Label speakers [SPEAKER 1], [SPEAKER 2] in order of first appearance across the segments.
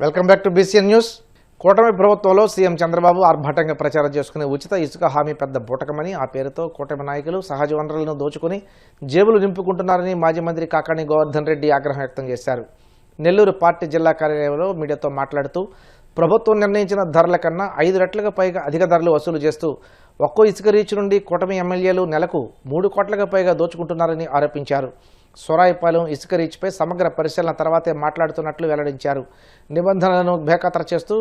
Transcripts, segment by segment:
[SPEAKER 1] Welcome back to BCN news. కూటమి ప్రభుత్వంలో CM Chandrababu ఆర్భాటంగా ప్రచారం చేసుకునే ఉచిత ఇసుక హామీ పెద్ద బూటకమని, ఆ పేరుతో కూటమి నాయకులు సహజ వనరులను దోచుకుని జేబులు నింపుకుంటున్నారని మాజీ మంత్రి కాకాణి గోవర్ధన్ రెడ్డి ఆగ్రహం వ్యక్తం చేశారు. నెల్లూరు పార్టీ జిల్లా కార్యాలయంలో మీడియాతో మాట్లాడుతూ ప్రభుత్వం నిర్ణయించిన ధరల కన్నా 5 రెట్లకు పైగా అధిక ధరలు వసూలు చేస్తూ ఒక్కో ఇసుక రీచ్ నుండి కూటమి ఎమ్మెల్యేలు నెలకు 3 కోట్లకు పైగా దోచుకుంటున్నారని ఆరోపించారు. సొరాయిపాలెం ఇసుక రీచ్పై సమగ్ర పరిశీలన తర్వాతే మాట్లాడుతున్నట్లు వెల్లడించారు. నిబంధనలను బేఖాతరు చేస్తూ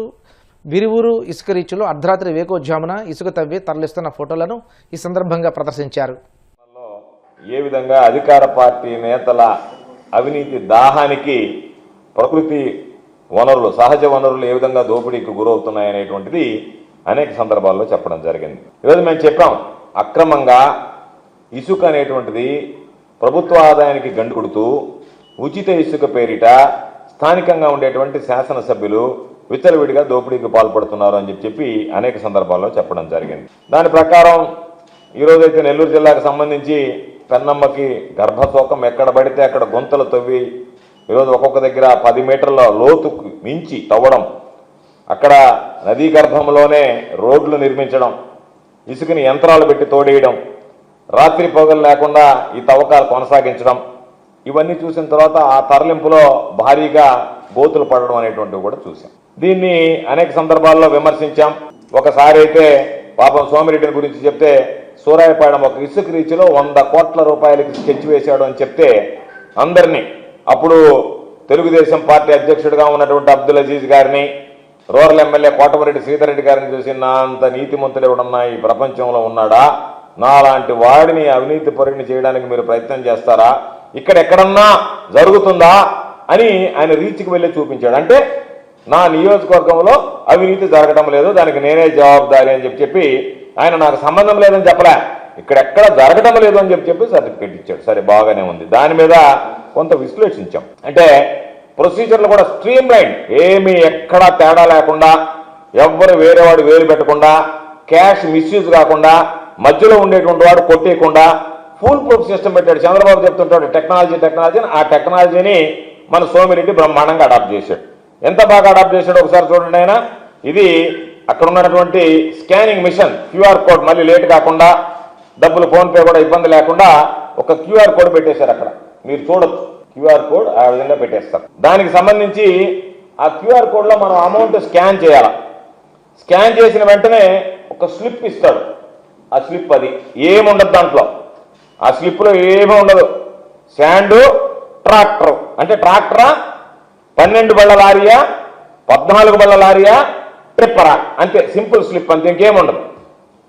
[SPEAKER 1] విరివూరు ఇసుక రీచ్లో అర్ధరాత్రి వేకోజామున ఇసుక తవ్వి తరలిస్తున్న ఫోటోలను ఈ సందర్భంగా ప్రదర్శించారు.
[SPEAKER 2] ఏ విధంగా అధికార పార్టీ నేతల అవినీతి దాహానికి ప్రకృతి వనరులు, సహజ వనరులు ఏ విధంగా దోపిడీకి గురవుతున్నాయనేటువంటిది అనేక సందర్భాల్లో చెప్పడం జరిగింది. ఈరోజు మేము చెప్పాం, అక్రమంగా ఇసుక అనేటువంటిది ప్రభుత్వ ఆదాయానికి గండు కొడుతూ ఉచిత ఇసుక పేరిట స్థానికంగా ఉండేటువంటి శాసనసభ్యులు విచ్చలవిడిగా దోపిడీకి పాల్పడుతున్నారు అని చెప్పి అనేక సందర్భాల్లో చెప్పడం జరిగింది. దాని ప్రకారం ఈరోజైతే నెల్లూరు జిల్లాకు సంబంధించి పెన్నమ్మకి గర్భశోకం ఎక్కడ పడితే అక్కడ గుంతలు తవ్వి ఈరోజు ఒక్కొక్క దగ్గర 10 మీటర్ల లోతుకు మించి తవ్వడం, అక్కడ నదీ గర్భంలోనే రోడ్లు నిర్మించడం, ఇసుకని యంత్రాలు పెట్టి తోడేయడం, రాత్రి పొగలు లేకుండా ఈ తవ్వకాలు కొనసాగించడం, ఇవన్నీ చూసిన తర్వాత ఆ తరలింపులో భారీగా గోతులు పడడం అనేటువంటివి కూడా చూసాం. దీన్ని అనేక సందర్భాల్లో విమర్శించాం. ఒకసారి అయితే పాపం సోమిరెడ్డిని గురించి చెప్తే సూరాయపాలెం ఒక ఇసుక రీచ్లో 100 కోట్ల రూపాయలకి స్కెచ్ వేశాడు అని చెప్తే అందరినీ, అప్పుడు తెలుగుదేశం పార్టీ అధ్యక్షుడిగా ఉన్నటువంటి అబ్దుల్ అజీజ్ గారిని, రూరల్ ఎమ్మెల్యే కోటమిరెడ్డి శ్రీధర్ రెడ్డి గారిని చూసి నా అంత నీతిమంతుడు ఎవడన్నా ఈ ప్రపంచంలో ఉన్నాడా, నాలాంటి వాడిని అవినీతి పరుడిని చేయడానికి మీరు ప్రయత్నం చేస్తారా, ఇక్కడెక్కడన్నా జరుగుతుందా అని ఆయన రీచ్కి వెళ్ళి చూపించాడు. అంటే నా నియోజకవర్గంలో అవినీతి జరగడం లేదు, దానికి నేనే జవాబుదారి అని చెప్పి ఆయన నాకు సంబంధం లేదని చెప్పలే, ఇక్కడెక్కడ జరగడం లేదు అని చెప్పి సర్టిఫికేట్ ఇచ్చాడు. సరే, బాగానే ఉంది. దాని మీద కొంత విశ్లేషించాం. అంటే ప్రొసీజర్లు కూడా స్ట్రీమ్ లైన్, ఏమీ ఎక్కడా తేడా లేకుండా, ఎవ్వరు వేరేవాడు వేలు పెట్టకుండా, క్యాష్ మిస్యూజ్ కాకుండా, మధ్యలో ఉండేటువంటి వాడు కొట్టేయకుండా ఫుల్ ప్రూఫ్ సిస్టమ్ పెట్టాడు. చంద్రబాబు చెప్తుంటాడు టెక్నాలజీ అని, ఆ టెక్నాలజీని మన సోమిరెడ్డి బ్రహ్మాండంగా అడాప్ట్ చేశాడు. ఎంత బాగా అడాప్ట్ చేశాడు ఒకసారి చూడండి. ఆయన ఇది అక్కడ ఉన్నటువంటి స్కానింగ్ మిషన్, క్యూఆర్ కోడ్, మళ్ళీ లేట్ కాకుండా, డబ్బులు ఫోన్పే కూడా ఇబ్బంది లేకుండా ఒక క్యూఆర్ కోడ్ పెట్టేశారు. అక్కడ మీరు చూడొచ్చు, క్యూఆర్ కోడ్ ఆ విధంగా పెట్టేస్తారు. దానికి సంబంధించి ఆ క్యూఆర్ కోడ్లో మనం అమౌంట్ స్కాన్ చేయాలి. స్కాన్ చేసిన వెంటనే ఒక స్లిప్ ఇస్తాడు. ఆ స్లిప్ అది ఏముండదు దాంట్లో, ఆ స్లిప్లో ఏమీ ఉండదు. శాండు, ట్రాక్టర్, అంటే ట్రాక్టరా, 12 బళ్ళ లారీయా, 14 బళ్ళ లారీయా, ట్రిప్పరా, అంతే. సింపుల్ స్లిప్, అంతే, ఇంకేముండదు.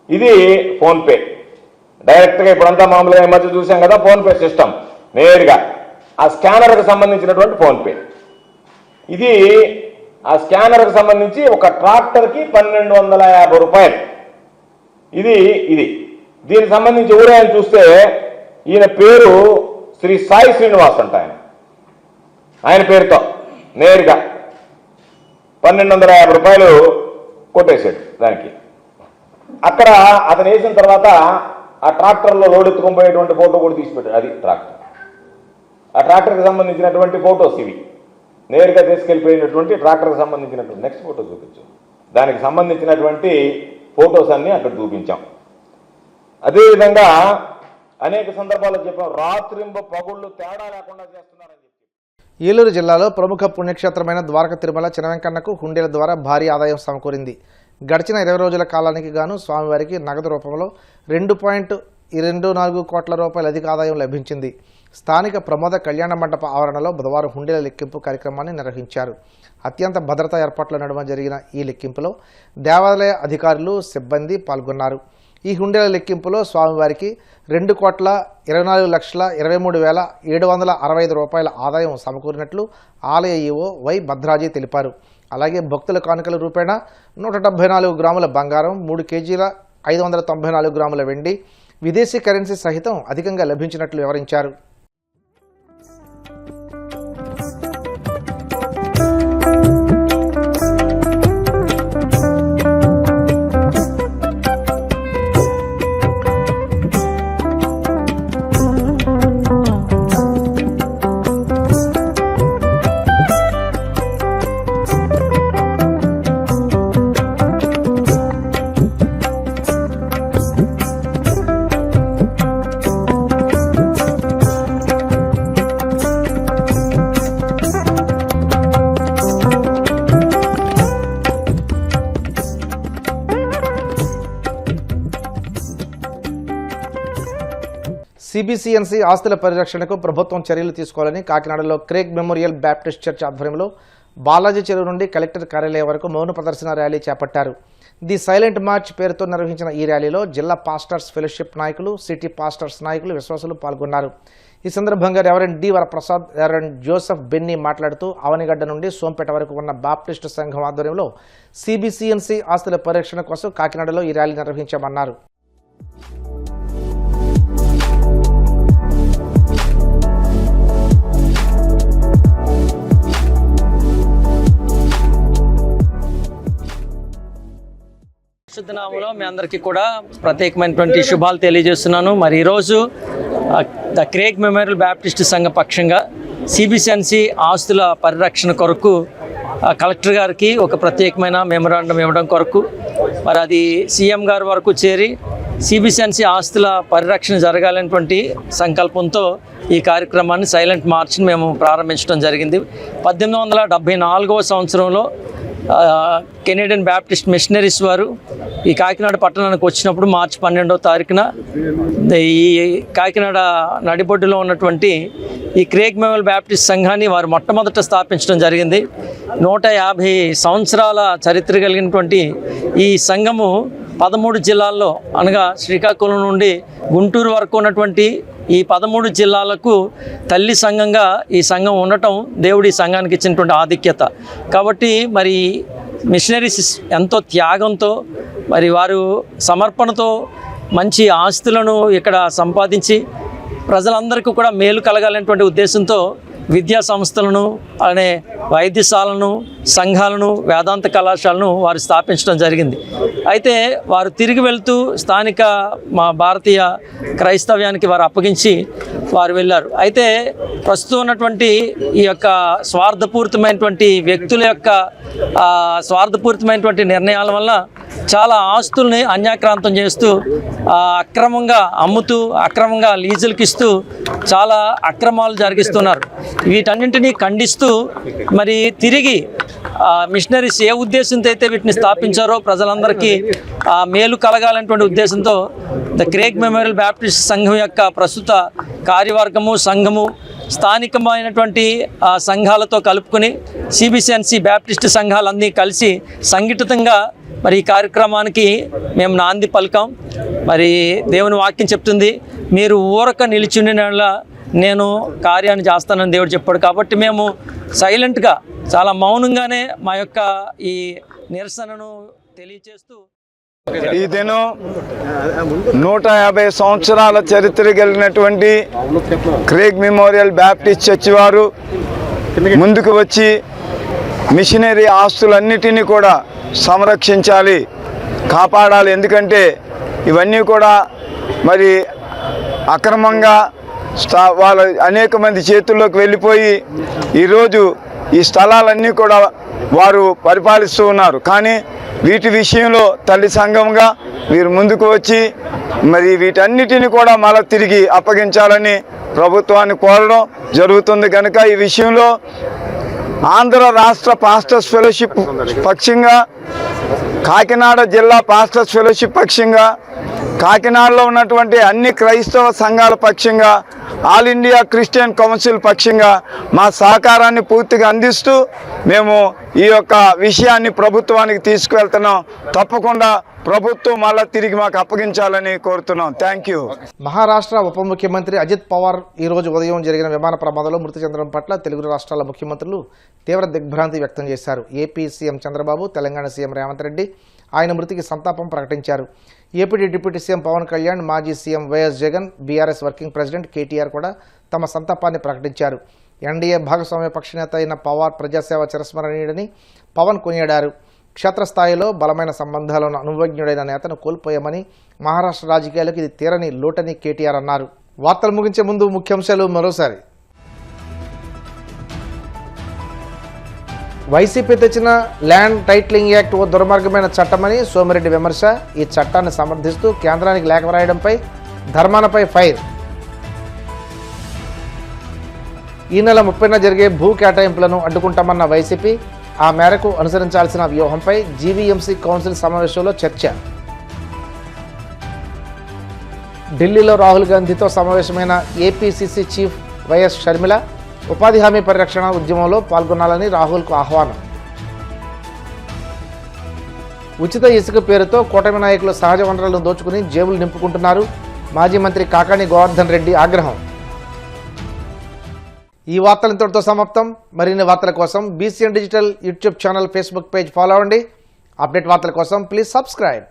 [SPEAKER 2] ఇది ఫోన్పే డైరెక్ట్గా. ఇప్పుడంతా మామూలుగా ఈ మధ్య చూసాం కదా ఫోన్పే సిస్టమ్, నేరుగా ఆ స్కానర్కి సంబంధించినటువంటి ఫోన్పే. ఇది ఆ స్కానర్కి సంబంధించి ఒక ట్రాక్టర్కి 1250 రూపాయలు. ఇది దీనికి సంబంధించి ఊరాయని చూస్తే ఈయన పేరు శ్రీ సాయి శ్రీనివాస్ అంట. ఆయన పేరుతో నేరుగా 1250 రూపాయలు కొట్టేశాడు దానికి. అక్కడ అతను వేసిన తర్వాత ఆ ట్రాక్టర్లో లోడ్ ఎత్తుకొని పోయేటువంటి ఫోటో కూడా తీసిపెట్టాడు. అది ట్రాక్టర్. ఆ ట్రాక్టర్కి సంబంధించినటువంటి ఫోటోస్ ఇవి. నేరుగా తీసుకెళ్ళిపోయినటువంటి ట్రాక్టర్కి సంబంధించినటువంటి నెక్స్ట్ ఫోటో చూపించాం. దానికి సంబంధించినటువంటి ఫోటోస్ అన్నీ అక్కడ చూపించాం. అదేవిధంగా అనేక సందర్భాల్లో చెప్పాం, రాత్రింబ పగుళ్ళు తేడా లేకుండా చేస్తున్నారని చెప్పి.
[SPEAKER 1] ఏలూరు జిల్లాలో ప్రముఖ పుణ్యక్షేత్రమైన ద్వారక తిరుమల చినవెంకన్నకు హుండీల ద్వారా భారీ ఆదాయం సమకూరింది. గడిచిన 20 రోజుల కాలానికి గాను స్వామివారికి నగదు రూపంలో 2.24 కోట్ల రూపాయల అధిక ఆదాయం లభించింది. స్థానిక ప్రమోద కళ్యాణ మండప ఆవరణలో బుధవారం హుండీల లెక్కింపు కార్యక్రమాన్ని నిర్వహించారు. అత్యంత భద్రతా ఏర్పాట్ల నడుమ జరిగిన ఈ లెక్కింపులో దేవాలయ అధికారులు, సిబ్బంది పాల్గొన్నారు. ఈ హుండీల లెక్కింపులో స్వామివారికి 2,23,23,765 రూపాయల ఆదాయం సమకూరినట్లు ఆలయ ఈవో వై భద్రాజీ తెలిపారు. అలాగే భక్తుల కానుకల రూపేణా 174 గ్రాముల బంగారం, 3 కేజీల 594 గ్రాముల వెండి, విదేశీ కరెన్సీ సహితం అధికంగా లభించినట్లు వివరించారు. సిబిసిఎన్సి ఆస్తుల పరిరక్షణకు ప్రభుత్వం చర్యలు తీసుకోవాలని కాకినాడలో క్రేగ్ మెమోరియల్ బ్యాప్టిస్ట్ చర్చ్ ఆధ్వర్యంలో బాలాజీ చెరువు నుండి కలెక్టర్ కార్యాలయం వరకు మౌన ప్రదర్శన ర్యాలీ చేపట్టారు. ది సైలెంట్ మార్చ్ పేరుతో నిర్వహించిన ఈ ర్యాలీలో జిల్లా పాస్టర్స్ ఫెలోషిప్ నాయకులు, సిటీ పాస్టర్స్ నాయకులు, విశ్వాసులు పాల్గొన్నారు. ఈ సందర్భంగా reverend D Varaprasad, reverend Joseph Benny మాట్లాడుతూ అవనిగడ్డ నుండి సోంపేట వరకు ఉన్న బాప్టిస్టు సంఘం ఆధ్వర్యంలో సిబిసిఎన్సి ఆస్తుల పరిరక్షణ కోసం కాకినాడలో ఈ ర్యాలీ నిర్వహించామన్నారు.
[SPEAKER 3] శుద్ధనామంలో మీ అందరికీ కూడా ప్రత్యేకమైనటువంటి శుభాలు తెలియజేస్తున్నాను. మరి ఈరోజు ద క్రేగ్ మెమోరియల్ బ్యాప్టిస్ట్ సంఘ పక్షంగా సిబిసిఎన్సి ఆస్తుల పరిరక్షణ కొరకు కలెక్టర్ గారికి ఒక ప్రత్యేకమైన మెమోరాండం ఇవ్వడం కొరకు మరి అది సీఎం గారి వరకు చేరి సిబిసిఎన్సి ఆస్తుల పరిరక్షణ జరగాలనేటువంటి సంకల్పంతో ఈ కార్యక్రమాన్ని సైలెంట్ మార్చ్ని మేము ప్రారంభించడం జరిగింది. 1874వ సంవత్సరంలో కెనేడియన్ బ్యాప్టిస్ట్ మిషనరీస్ వారు ఈ కాకినాడ పట్టణానికి వచ్చినప్పుడు మార్చి 12వ తారీఖున ఈ కాకినాడ నడిబొడ్డులో ఉన్నటువంటి ఈ క్రేగ్ మెమోరియల్ బ్యాప్టిస్ట్ సంఘాన్ని వారు మొట్టమొదట స్థాపించడం జరిగింది. 150 సంవత్సరాల చరిత్ర కలిగినటువంటి ఈ సంఘము 13 జిల్లాల్లో అనగా శ్రీకాకుళం నుండి గుంటూరు వరకు ఉన్నటువంటి ఈ 13 జిల్లాలకు తల్లి సంఘంగా ఈ సంఘం ఉండటం దేవుడి సంఘానికి ఇచ్చినటువంటి ఆధిక్యత. కాబట్టి మరి మిషనరీస్ ఎంతో త్యాగంతో మరి వారు సమర్పణతో మంచి ఆస్తులను ఇక్కడ సంపాదించి ప్రజలందరికీ కూడా మేలు కలగాలనేటువంటి ఉద్దేశంతో విద్యా సంస్థలను అలానే వైద్యశాలను, సంఘాలను, వేదాంత కళాశాలను వారు స్థాపించడం జరిగింది. అయితే వారు తిరిగి వెళ్తూ స్థానిక మా భారతీయ క్రైస్తవ్యానికి వారు అప్పగించి వారు వెళ్ళారు. అయితే ప్రస్తుతం ఉన్నటువంటి ఈ యొక్క స్వార్థపూరితమైనటువంటి వ్యక్తుల యొక్క స్వార్థపూరితమైనటువంటి నిర్ణయాల వల్ల చాలా ఆస్తుల్ని అన్యాక్రాంతం చేస్తూ అక్రమంగా అమ్ముతూ అక్రమంగా లీజులకు ఇస్తూ చాలా అక్రమాలు జరిగిస్తున్నారు. వీటన్నింటినీ ఖండిస్తూ మరి తిరిగి మిషనరీస్ ఏ ఉద్దేశంతో అయితే వీటిని స్థాపించారో ప్రజలందరికీ మేలు కలగాలనేటువంటి ఉద్దేశంతో ద క్రేగ్ మెమోరియల్ బ్యాప్టిస్ట్ సంఘం యొక్క ప్రస్తుత కార్యవర్గము, సంఘము స్థానికమైనటువంటి సంఘాలతో కలుపుకొని సిబిసిఎన్సి బ్యాప్టిస్ట్ సంఘాలన్నీ కలిసి సంఘటితంగా మరి ఈ కార్యక్రమానికి మేము నాంది పలికాం. మరి దేవుని వాక్యం చెప్తుంది, మీరు ఊరక నిలిచిండినలా నేను కార్యాన్ని చేస్తానని దేవుడు చెప్పాడు. కాబట్టి మేము సైలెంట్గా చాలా మౌనంగానే మా యొక్క ఈ నిరసనను తెలియచేస్తూ
[SPEAKER 4] ఈ దినం 150 సంవత్సరాల చరిత్ర కలిగినటువంటి క్రేగ్ మెమోరియల్ బ్యాప్టిస్ట్ చర్చ్ వారు ముందుకు వచ్చి మిషనరీ ఆస్తులన్నిటినీ కూడా సంరక్షించాలి, కాపాడాలి. ఎందుకంటే ఇవన్నీ కూడా మరి అక్రమంగా వాళ్ళ అనేక మంది చేతుల్లోకి వెళ్ళిపోయి ఈరోజు ఈ స్థలాలన్నీ కూడా వారు పరిపాలిస్తూ ఉన్నారు. కానీ వీటి విషయంలో తల్లి సంఘంగా వీరు ముందుకు వచ్చి మరి వీటన్నిటిని కూడా మళ్ళీ తిరిగి అప్పగించాలని ప్రభుత్వాన్ని కోరడం జరుగుతుంది. కనుక ఈ విషయంలో ఆంధ్ర రాష్ట్ర పాస్టర్స్ ఫెలోషిప్ పక్షంగా, కాకినాడ జిల్లా పాస్టర్స్ ఫెలోషిప్ పక్షంగా, కాకినాడలో ఉన్నటువంటి అన్ని క్రైస్తవ సంఘాల పక్షంగా, ఆల్ ఇండియా క్రిస్టియన్ కౌన్సిల్ పక్షంగా మా సహకారాన్ని పూర్తిగా అందిస్తూ మేము ఈ యొక్క విషయాన్ని ప్రభుత్వానికి తీసుకువెళ్తున్నాం. తప్పకుండా ప్రభుత్వం మళ్ళా తిరిగి మాకు అప్పగించాలని కోరుతున్నాం. Thank you.
[SPEAKER 1] మహారాష్ట్ర ఉప ముఖ్యమంత్రి అజిత్ పవార్ ఈరోజు ఉదయం జరిగిన విమాన ప్రమాదంలో మృతి చెందడం పట్ల తెలుగు రాష్ట్రాల ముఖ్యమంత్రులు తీవ్ర దిగ్భ్రాంతి వ్యక్తం చేశారు. AP CM Chandrababu, Telangana CM Revanth Reddy ఆయన మృతికి సంతాపం ప్రకటించారు. AP deputy CM Pavan Kalyan, మాజీ CM YS Jagan, BRS working president KTR కూడా తమ సంతాపాన్ని ప్రకటించారు. ఎన్డీఏ భాగస్వామ్య పక్షనేత అయిన పవార్ ప్రజాసేవ చిరస్మరణీయుడని పవన్ కొనియాడారు. క్షేత్రస్థాయిలో బలమైన సంబంధాలను అనుభవజ్ఞుడైన నేతను కోల్పోయామని, మహారాష్ట్ర రాజకీయాలకు ఇది తీరని లోటని కేటీఆర్ అన్నారు. వార్తలు ముగించే ముందు ముఖ్యాంశాలు మరోసారి. వైసీపీ తెచ్చిన ల్యాండ్ టైటిలింగ్ యాక్ట్ ఓ దుర్మార్గమైన చట్టమని సోమిరెడ్డి విమర్శ. ఈ చట్టాన్ని సమర్థిస్తూ కేంద్రానికి లేఖ రాయడంపై ధర్మానపై ఫైర్. ఈ నెల 30న జరిగే భూ కేటాయింపులను అడ్డుకుంటామన్న వైసీపీ, ఆ మేరకు అనుసరించాల్సిన వ్యూహంపై జీవీఎంసీ కౌన్సిల్ సమావేశంలో చర్చ. ఢిల్లీలో రాహుల్ గాంధీతో సమావేశమైన ఏపీసీసీ చీఫ్ వైఎస్ షర్మిల ఉపాధి హామీ పరిరక్షణ ఉద్యమంలో పాల్గొనాలని రాహుల్కు ఆహ్వానం. ఉచిత ఇసుక పేరుతో కూటమి నాయకులు సహజ వనరులను దోచుకుని జేబులు నింపుకుంటున్నారు. మాజీ మంత్రి కాకాణి గోవర్ధన్ రెడ్డి ఆగ్రహం. ఈ వార్తలు ఇంతటితో సమాప్తం. మరిన్ని వార్తల కోసం BCN digital YouTube channel, Facebook page follow అవ్వండి. అప్డేట్ వార్తల కోసం ప్లీజ్ సబ్స్క్రైబ్.